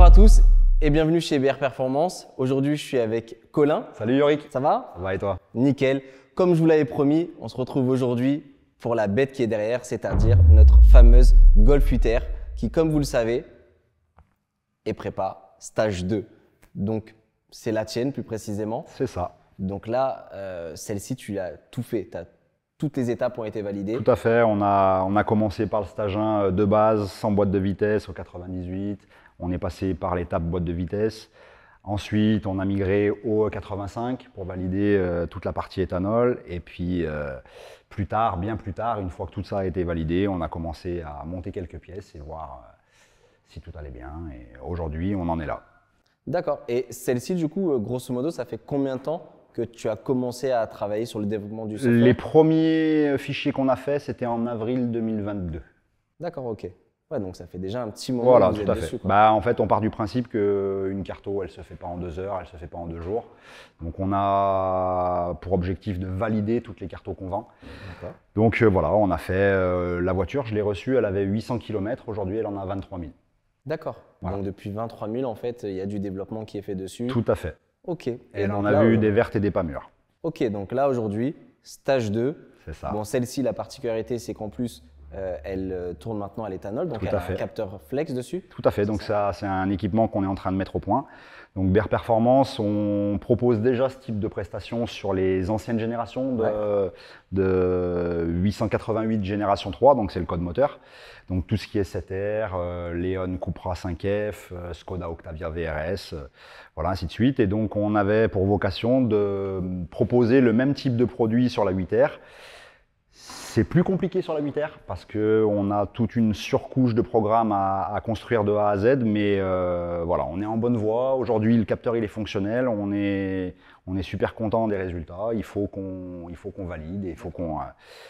Bonjour à tous et bienvenue chez BR Performance. Aujourd'hui, je suis avec Colin. Salut Yorick. Ça va? Ça va et toi? Nickel. Comme je vous l'avais promis, on se retrouve aujourd'hui pour la bête qui est derrière, c'est-à-dire notre fameuse Golf 8R qui, comme vous le savez, est prépa stage 2. Donc, c'est la tienne plus précisément. C'est ça. Donc là, celle-ci, tu l'as tout fait. Toutes les étapes ont été validées. Tout à fait. On a commencé par le stage 1 de base, sans boîte de vitesse au 98. On est passé par l'étape boîte de vitesse. Ensuite, on a migré au 85 pour valider toute la partie éthanol. Et puis, plus tard, bien plus tard, une fois que tout ça a été validé, on a commencé à monter quelques pièces et voir si tout allait bien. Et aujourd'hui, on en est là. D'accord. Et celle-ci, du coup, grosso modo, ça fait combien de temps que tu as commencé à travailler sur le développement du software? Les premiers fichiers qu'on a fait, c'était en avril 2022. D'accord, ok. Ouais, donc ça fait déjà un petit moment Voilà, que vous êtes tout à fait. dessus, quoi. Bah, en fait, on part du principe qu'une carto, elle ne se fait pas en 2 heures, elle ne se fait pas en 2 jours. Donc, on a pour objectif de valider toutes les cartos qu'on vend. Donc, voilà, on a fait la voiture, je l'ai reçue, elle avait 800 km. Aujourd'hui, elle en a 23 000. D'accord. Voilà. Donc, depuis 23 000, en fait, il y a du développement qui est fait dessus. Tout à fait. Ok. Et donc on a là, vu des vertes et des pas mûres. Ok, donc là, aujourd'hui, stage 2. C'est ça. Bon, celle-ci, la particularité, c'est qu'en plus, elle tourne maintenant à l'éthanol, donc Tout elle à a fait. un capteur flex dessus. Tout à fait, donc ça, c'est un équipement qu'on est en train de mettre au point. Donc BR Performance, on propose déjà ce type de prestation sur les anciennes générations de 888 génération 3, donc c'est le code moteur. Donc tout ce qui est 7R, Leon Cupra 5F, Skoda Octavia VRS, voilà, ainsi de suite. Et donc on avait pour vocation de proposer le même type de produit sur la 8R. C'est plus compliqué sur la 8R parce qu'on a toute une surcouche de programmes à construire de A à Z, mais voilà, on est en bonne voie. Aujourd'hui, le capteur il est fonctionnel, on est super content des résultats. Il faut qu'on valide et il faut qu'on…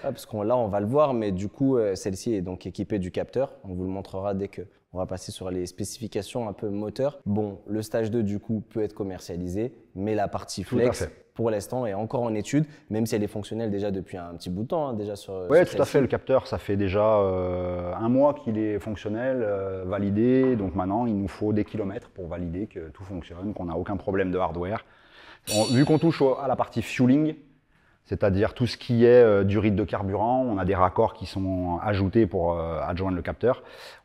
Parce qu'on là, on va le voir, mais du coup, celle-ci est donc équipée du capteur. On vous le montrera dès qu'on va passer sur les spécifications un peu moteur. Bon, le stage 2, du coup, peut être commercialisé, mais la partie flex, pour l'instant, est encore en étude, même si elle est fonctionnelle déjà depuis un petit bout de temps. Hein, déjà oui, tout à fait. Le capteur, ça fait déjà un mois qu'il est fonctionnel, validé. Donc maintenant, il nous faut des kilomètres pour valider que tout fonctionne, qu'on n'a aucun problème de hardware. Vu qu'on touche à la partie fueling, c'est-à-dire tout ce qui est durite de carburant, on a des raccords qui sont ajoutés pour adjoindre le capteur.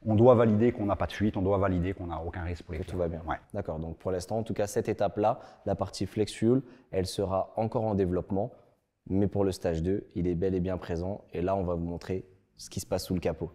On doit valider qu'on n'a pas de fuite, on doit valider qu'on n'a aucun risque pour les clients. Tout va bien. Ouais. D'accord, donc pour l'instant, en tout cas, cette étape-là, la partie Flex Fuel, elle sera encore en développement. Mais pour le stage 2, il est bel et bien présent. Et là, on va vous montrer ce qui se passe sous le capot.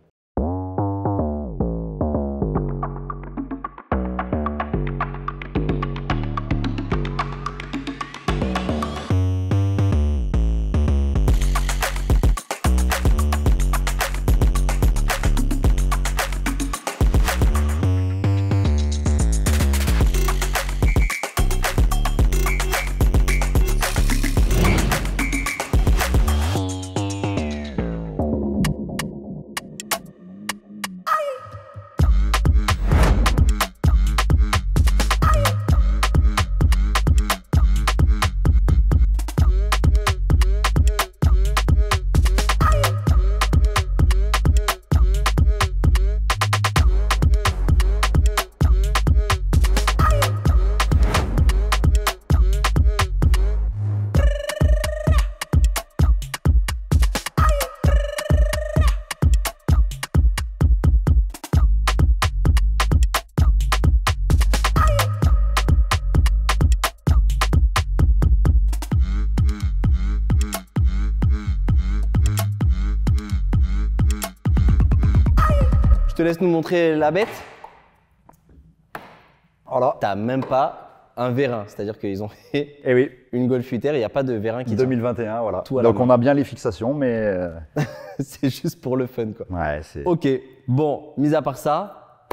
Je te laisse nous montrer la bête. Voilà. Tu n'as même pas un vérin, c'est-à-dire qu'ils ont fait une Golf 8R, il n'y a pas de vérin qui 2021, voilà. Tout à donc on a bien les fixations, mais… c'est juste pour le fun, quoi. Ouais, c'est… Ok, bon, mis à part ça,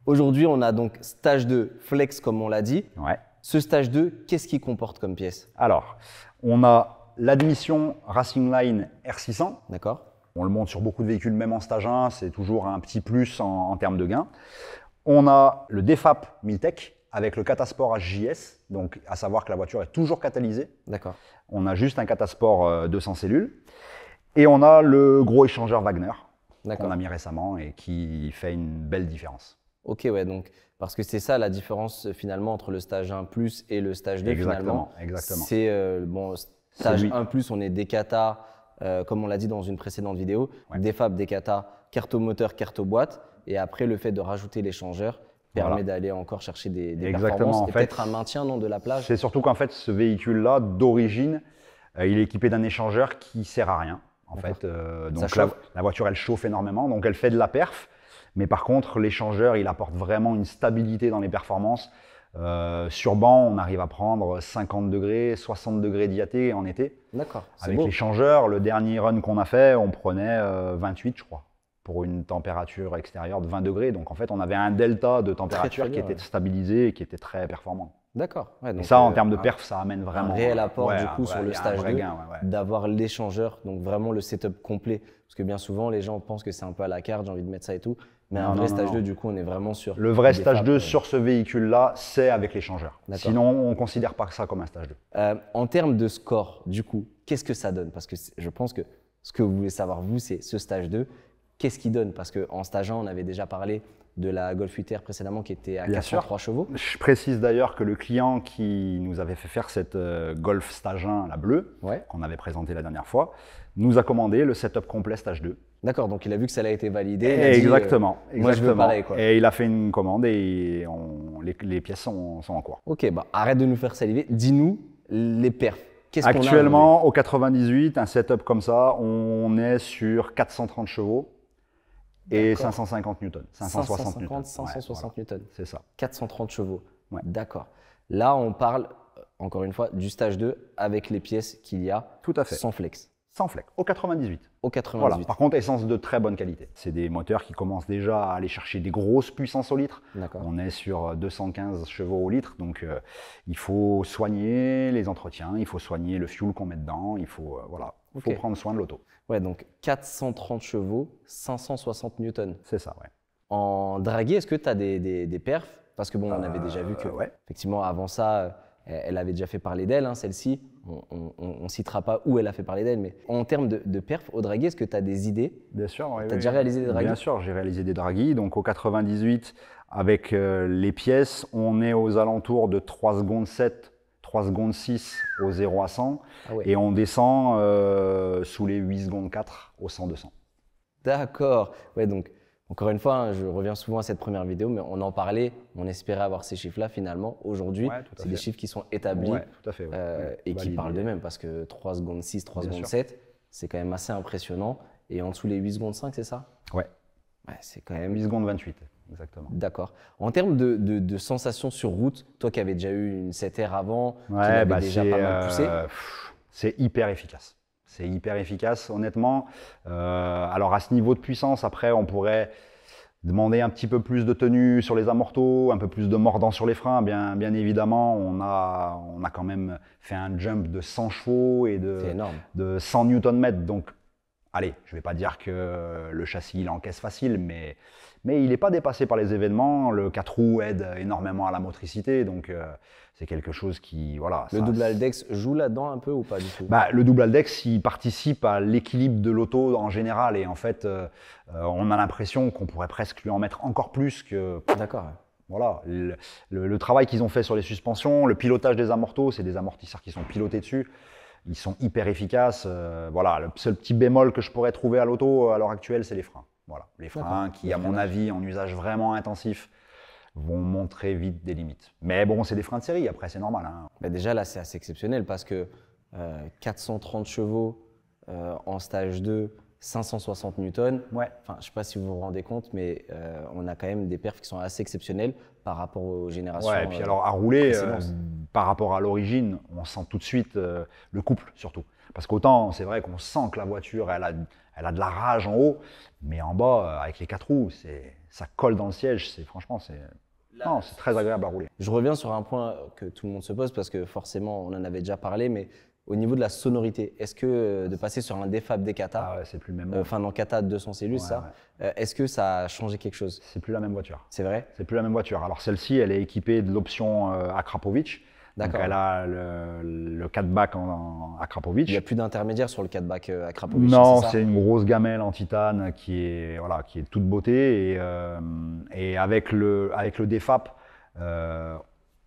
aujourd'hui, on a donc stage 2 flex, comme on l'a dit. Ouais. Ce stage 2, qu'est-ce qu'il comporte comme pièce? Alors, on a l'admission Racing Line R600. D'accord. On le monte sur beaucoup de véhicules, même en stage 1, c'est toujours un petit plus en termes de gains. On a le DEFAP Miltech avec le Catasport HJS, donc à savoir que la voiture est toujours catalysée. D'accord. On a juste un Catasport 200 cellules. Et on a le gros échangeur Wagner qu'on a mis récemment et qui fait une belle différence. Ok, ouais, donc parce que c'est ça la différence finalement entre le stage 1 plus et le stage 2 finalement. Exactement. C'est bon, stage lui. 1 plus, on est des katas, comme on l'a dit dans une précédente vidéo, des fab, des katas, carte au moteur, carte aux boîtes, et après le fait de rajouter l'échangeur permet d'aller encore chercher des performances et peut-être un maintien de la plage. C'est surtout qu'en fait ce véhicule-là d'origine, il est équipé d'un échangeur qui sert à rien. En fait, donc la voiture elle chauffe énormément, donc elle fait de la perf. Mais par contre, l'échangeur, il apporte vraiment une stabilité dans les performances. Sur banc, on arrive à prendre 50 degrés, 60 degrés d'IAT en été. D'accord. Avec l'échangeur, le dernier run qu'on a fait, on prenait 28, je crois, pour une température extérieure de 20 degrés. Donc en fait, on avait un delta de température qui était stabilisé et qui était très performant. D'accord. Ouais, et ça, en termes de perf, ça amène vraiment un réel apport du coup sur le stage 2, d'avoir l'échangeur, donc vraiment le setup complet. Parce que bien souvent, les gens pensent que c'est un peu à la carte, j'ai envie de mettre ça et tout. Mais un vrai stage 2, du coup, on est vraiment sur… Le vrai stage 2 sur ce véhicule-là, c'est avec l'échangeur. Sinon, on ne considère pas ça comme un stage 2. En termes de score, du coup, qu'est-ce que ça donne? Parce que je pense que ce que vous voulez savoir, vous, c'est ce stage 2. Qu'est-ce qu'il donne? Parce qu'en stage 1, on avait déjà parlé de la Golf 8R précédemment qui était à 403 chevaux. Je précise d'ailleurs que le client qui nous avait fait faire cette Golf stage 1, la bleue, qu'on avait présentée la dernière fois, nous a commandé le setup complet stage 2. D'accord, donc il a vu que ça a été validé. Exactement. Moi, je veux pareil, quoi. Et il a fait une commande et les pièces sont en cours. Ok, bah arrête de nous faire saliver. Dis-nous les perfs. Actuellement, au 98, un setup comme ça, on est sur 430 chevaux. Et 550 newtons, 560 newtons. 560 newtons. C'est ça. 430 chevaux. D'accord. Là, on parle, encore une fois, du stage 2 avec les pièces qu'il y a. Tout à fait. Sans flex. Sans flex, au 98. Au 98. Voilà. Par contre, essence de très bonne qualité. C'est des moteurs qui commencent déjà à aller chercher des grosses puissances au litre. On est sur 215 chevaux au litre, donc il faut soigner les entretiens, il faut soigner le fuel qu'on met dedans, il faut, faut prendre soin de l'auto. Ouais, donc 430 chevaux, 560 newtons. C'est ça, ouais. En draguer, est-ce que tu as des perfs? Parce que bon, on avait déjà vu que, effectivement, avant ça, elle avait déjà fait parler d'elle, celle-ci. On ne citera pas où elle a fait parler d'elle, mais en termes de perf au draguer, est-ce que tu as des idées? Bien sûr, oui. Tu as déjà réalisé des draguis? Bien sûr, j'ai réalisé des draguis. Donc au 98, avec les pièces, on est aux alentours de 3 secondes 7, 3 secondes 6 au 0 à 100. Et on descend sous les 8 secondes 4 au 100-200. D'accord. Ouais, donc encore une fois, je reviens souvent à cette première vidéo, mais on en parlait, on espérait avoir ces chiffres-là finalement. Aujourd'hui, c'est des chiffres qui sont établis et qui parlent d'eux-mêmes parce que 3 secondes 6, 3 secondes 7, c'est quand même assez impressionnant. Et en dessous les 8 secondes 5, c'est ça? Ouais. C'est quand même… 8 secondes 28, exactement. D'accord. En termes de sensations sur route, toi qui avais déjà eu une 7R avant, qui l'avait déjà pas mal poussé… c'est hyper efficace. C'est hyper efficace, honnêtement. Alors à ce niveau de puissance, après, on pourrait demander un petit peu plus de tenue sur les amortos, un peu plus de mordant sur les freins. Bien évidemment, on a quand même fait un jump de 100 chevaux et de 100 Nm. Donc, allez, je ne vais pas dire que le châssis il encaisse facile, mais il n'est pas dépassé par les événements. Le 4 roues aide énormément à la motricité, donc c'est quelque chose qui… voilà. Le double Aldex joue là-dedans un peu ou pas du tout? Le double Aldex, il participe à l'équilibre de l'auto en général, et en fait, on a l'impression qu'on pourrait presque lui en mettre encore plus que… D'accord. Voilà, le travail qu'ils ont fait sur les suspensions, le pilotage des amortos, c'est des amortisseurs qui sont pilotés dessus. Ils sont hyper efficaces. Voilà, le seul petit bémol que je pourrais trouver à l'auto à l'heure actuelle, c'est les freins. Voilà, les freins qui, à mon avis, en usage vraiment intensif, vont montrer vite des limites. Mais bon, c'est des freins de série, après, c'est normal. Déjà, là, c'est assez exceptionnel parce que 430 chevaux en stage 2, 560 newtons. Enfin, je ne sais pas si vous vous rendez compte, mais on a quand même des perfs qui sont assez exceptionnels par rapport aux générations. Et puis alors, à rouler, par rapport à l'origine, on sent tout de suite le couple, surtout. Parce qu'autant, c'est vrai qu'on sent que la voiture, elle a de la rage en haut, mais en bas, avec les 4 roues, ça colle dans le siège. Franchement, c'est très agréable à rouler. Je reviens sur un point que tout le monde se pose parce que forcément, on en avait déjà parlé, mais au niveau de la sonorité, est-ce que de passer sur un défab des Kata, c'est plus le même. Enfin, dans Kata 200 cellules, est-ce que ça a changé quelque chose? C'est plus la même voiture. C'est vrai? C'est plus la même voiture. Alors celle-ci, elle est équipée de l'option Akrapovic. Donc D'accord. elle a le 4 bac à Krapovic. Il n'y a plus d'intermédiaire sur le 4-back à Krapovic. Non, c'est ça? c'est une grosse gamelle en titane qui est, voilà, qui est toute beauté. Et avec le DFAP,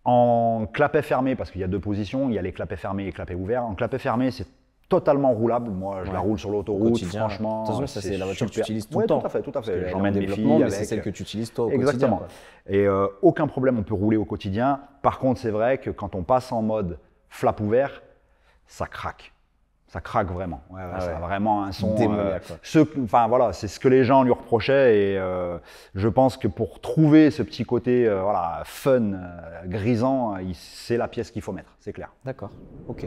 en clapet fermé, parce qu'il y a deux positions, il y a les clapets fermés et clapets ouverts. En clapet fermé, c'est totalement roulable. Moi, je la roule sur l'autoroute, franchement. De toute façon, ça, c'est la voiture que tu super. utilises tout Ouais, le temps. tout à fait, tout à Parce qu'elle fait. est en J'emmène mes développement, filles mais c'est avec. celle que tu utilises toi au Exactement. quotidien. Et aucun problème, on peut rouler au quotidien. Par contre, c'est vrai que quand on passe en mode flap ouvert, ça craque. Ça craque vraiment. Ouais, ça a vraiment un son démoniaque. enfin voilà, c'est ce que les gens lui reprochaient et je pense que pour trouver ce petit côté voilà, fun, grisant, c'est la pièce qu'il faut mettre, c'est clair. D'accord, ok.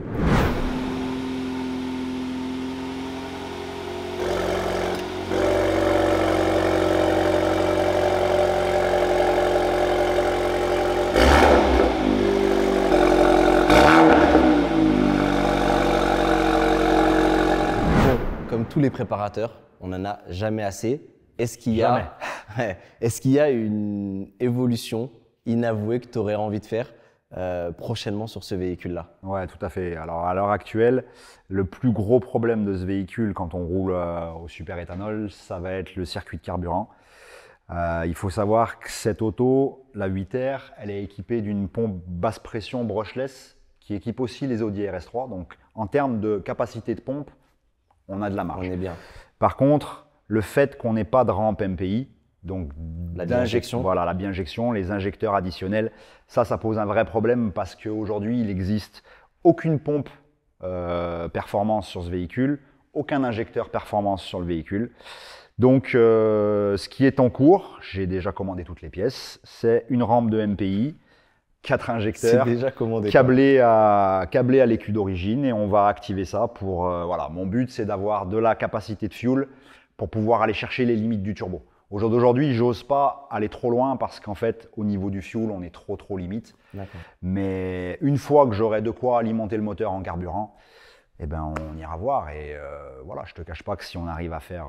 Comme tous les préparateurs, on n'en a jamais assez. Est-ce qu'il y a, est-ce qu'il y a une évolution inavouée que tu aurais envie de faire prochainement sur ce véhicule-là? Ouais, tout à fait. Alors à l'heure actuelle, le plus gros problème de ce véhicule quand on roule au super éthanol, ça va être le circuit de carburant. Il faut savoir que cette auto, la 8R, elle est équipée d'une pompe basse pression brushless qui équipe aussi les Audi RS3. Donc en termes de capacité de pompe, on a de la marge. On est bien. Par contre, le fait qu'on n'ait pas de rampe MPI, donc La biinjection. voilà, la biinjection, les injecteurs additionnels, ça pose un vrai problème parce qu'aujourd'hui, il n'existe aucune pompe performance sur ce véhicule, aucun injecteur performance sur le véhicule. Donc, ce qui est en cours, j'ai déjà commandé toutes les pièces, c'est une rampe de MPI, 4 injecteurs déjà commandé, câblés à l'écu d'origine et on va activer ça pour, voilà, mon but c'est d'avoir de la capacité de fuel pour pouvoir aller chercher les limites du turbo. Au jour d'aujourd'hui, j'ose pas aller trop loin parce qu'en fait, au niveau du fuel, on est trop limite. Mais une fois que j'aurai de quoi alimenter le moteur en carburant, eh ben, on ira voir et voilà, je te cache pas que si on arrive à faire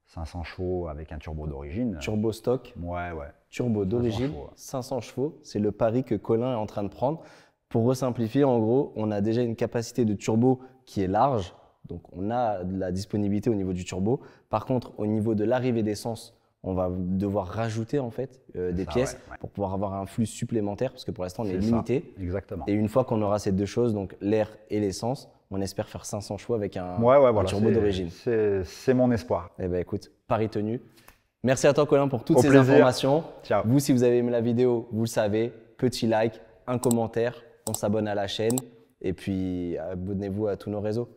500 chevaux avec un turbo d'origine. Turbo stock. Ouais. Turbo d'origine, 500 chevaux. C'est le pari que Colin est en train de prendre. Pour resimplifier, en gros, on a déjà une capacité de turbo qui est large. Donc, on a de la disponibilité au niveau du turbo. Par contre, au niveau de l'arrivée d'essence, on va devoir rajouter en fait des pièces pour pouvoir avoir un flux supplémentaire parce que pour l'instant, on est limité. Exactement. Et une fois qu'on aura ces deux choses, donc l'air et l'essence, on espère faire 500 chevaux avec un turbo d'origine. C'est mon espoir. Eh bien, écoute, pari tenu. Merci à toi, Colin, pour toutes Au ces plaisir. informations. Ciao. Vous, si vous avez aimé la vidéo, vous le savez, petit like, un commentaire, on s'abonne à la chaîne et puis abonnez-vous à tous nos réseaux.